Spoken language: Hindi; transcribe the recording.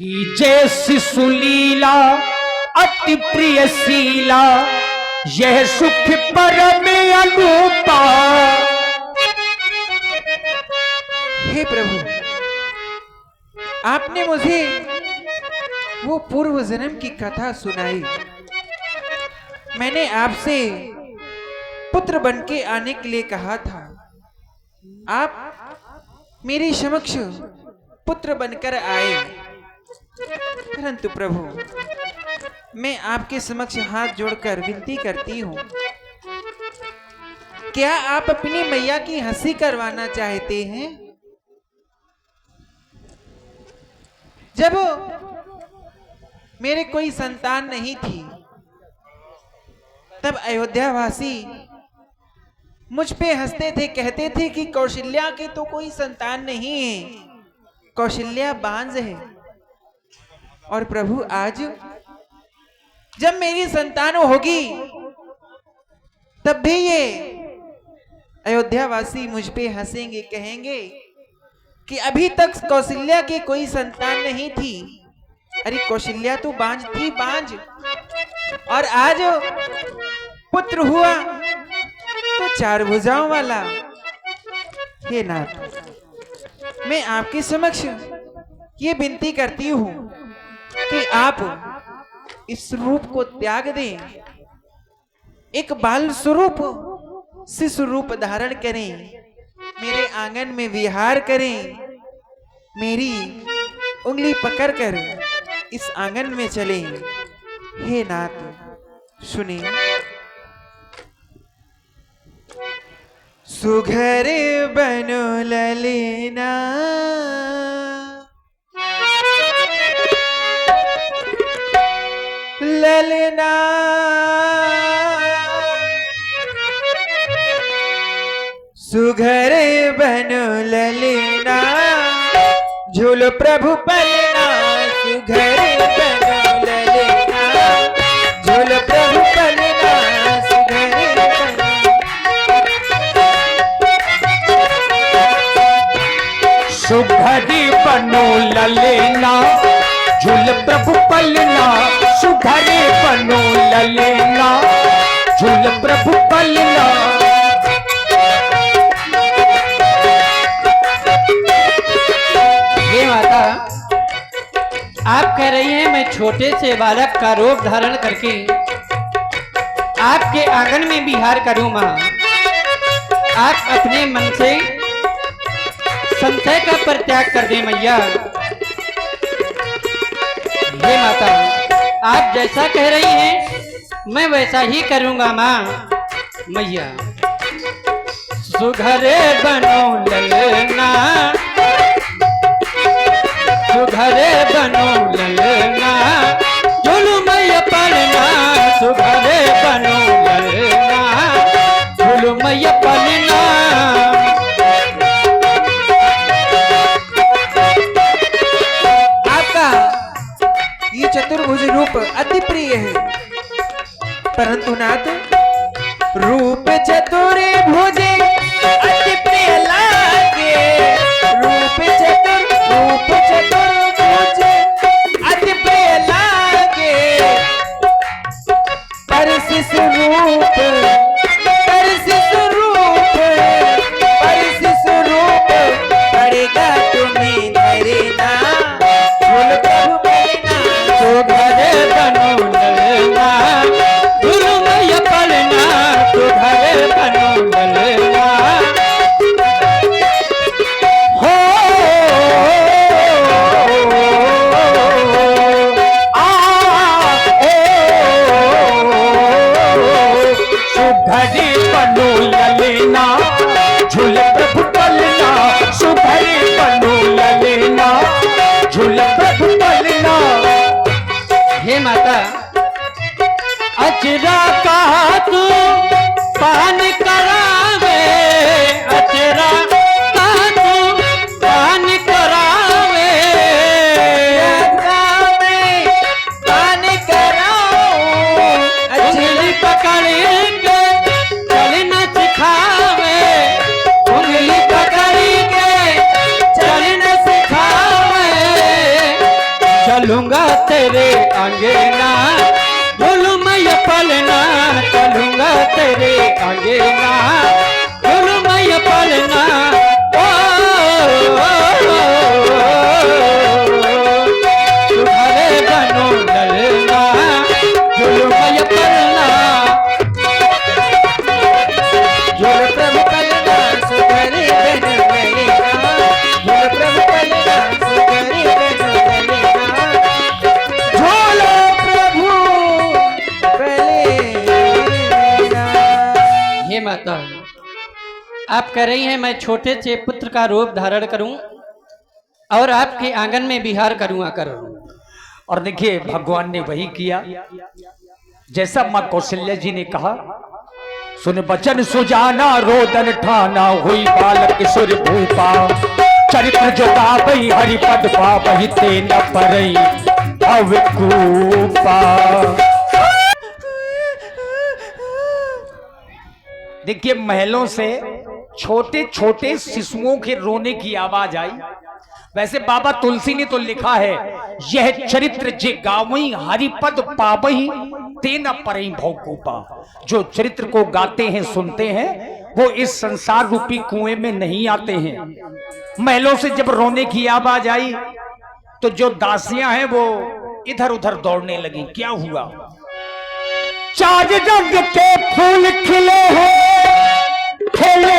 जैसी सुलीला अति प्रिय शीला, यह सुख परम अनूपा। हे प्रभु, आपने मुझे वो पूर्व जन्म की कथा सुनाई। मैंने आपसे पुत्र बनके आने के लिए कहा था। आप मेरे समक्ष पुत्र बनकर आए, परंतु प्रभु मैं आपके समक्ष हाथ जोड़कर विनती करती हूँ, क्या आप अपनी मैया की हंसी करवाना चाहते हैं? जब मेरे कोई संतान नहीं थी, तब अयोध्यावासी मुझ पे हंसते थे, कहते थे कि कौशल्या की तो कोई संतान नहीं है, कौशल्या बांझ है। और प्रभु आज जब मेरी संतान होगी, तब भी ये अयोध्यावासी मुझ पे हंसेंगे, कहेंगे कि अभी तक कौशल्या की कोई संतान नहीं थी। अरे कौशल्या तो बांझ थी, बांझ, और आज पुत्र हुआ तो चार भुजाओं वाला। हे नाथ, मैं आपके समक्ष ये विनती करती हूँ कि आप इस रूप को त्याग दें, एक बाल स्वरूप शिशु रूप धारण करें, मेरे आंगन में विहार करें, मेरी उंगली पकड़कर इस आंगन में चलें। हे नाथ सुने। सुघर बनो ललेना, ललना सुघर बनो ललना, झूल प्रभु पलना। सुघर बनो ललना, झूल प्रभु पलना। सुघर सुघरी बनो ललेना, झूल प्रभु पलना। सुघरी बनो ललेना, झूल प्रभु पलना। हे माता, आप कह रही हैं मैं छोटे से बालक का रूप धारण करके आपके आंगन में विहार करूं। मां, आप अपने मन से संशय का परित्याग कर दें मैया। हे माता, आप जैसा कह रही हैं मैं वैसा ही करूंगा मां मैया। सुघरे बनो ललना, सुघरे बनो ललना, झूलू मैया पलना। सुघरे बनो ललना, झूलू मैया पलना। आपका ये चतुर्भुज रूप अति प्रिय है, परंतु नाथ रूप चतुर्भुज अति प्रिय लागे। रूप चतुर्भुज अति प्रिय लागे, पर शिशु रूप, पर शिशु रूप, पर शिशु रूप पड़ेगा तुम्हें धरना। झूल प्रभु पलना। सुघरे बनो ललना, झूलू मैया पलना। सुघरे बनो ललना। सुघरी बनो ललेना, झूल प्रभु पलना। सुघरी बनो ललेना, झूल प्रभु पलना। हे माता, अचरा कहा तू पान करावे, अचरा कहा तू पान करावे। पान कराओ, उंगली पकड़ के चलना सिखावे, उंगली पकड़ के चलना सिखावे। चलूंगा तेरे अंगना, जुल्म ये पलना, चलूंगा तेरे अंगना, जुल्म ये पलना। सुधरे बनो ललना, जुल्म ये पलना। झूल प्रभु पलना सुधरे बन ललना, झूल प्रभु पलना सुधरे बन ललना, झूलो प्रभु पलना। हे माता, आप कह रही हैं मैं छोटे से पुत्र का रूप धारण करूं और आपके आंगन में विहार करूं आकर। और देखिए भगवान ने वही किया जैसा मां कौशल्या जी ने कहा। सुन बचन सुजाना रोदन ठाना, हुई बालक सुर भूपा, चरित्र जो गावई हरिपद पावहि ते न परई अवकूपा। देखिए महलों से छोटे छोटे शिशुओं के रोने की आवाज आई। वैसे बाबा तुलसी ने तो लिखा है, यह चरित्र जे गावई हरिपद पावई ते न परई भौकूपा। जो चरित्र को गाते हैं सुनते हैं वो इस संसार रूपी कुएं में नहीं आते हैं। महलों से जब रोने की आवाज आई तो जो दासियां हैं वो इधर उधर दौड़ने लगी। क्या हुआ? चार रंग के फूल खिले हैं, खेले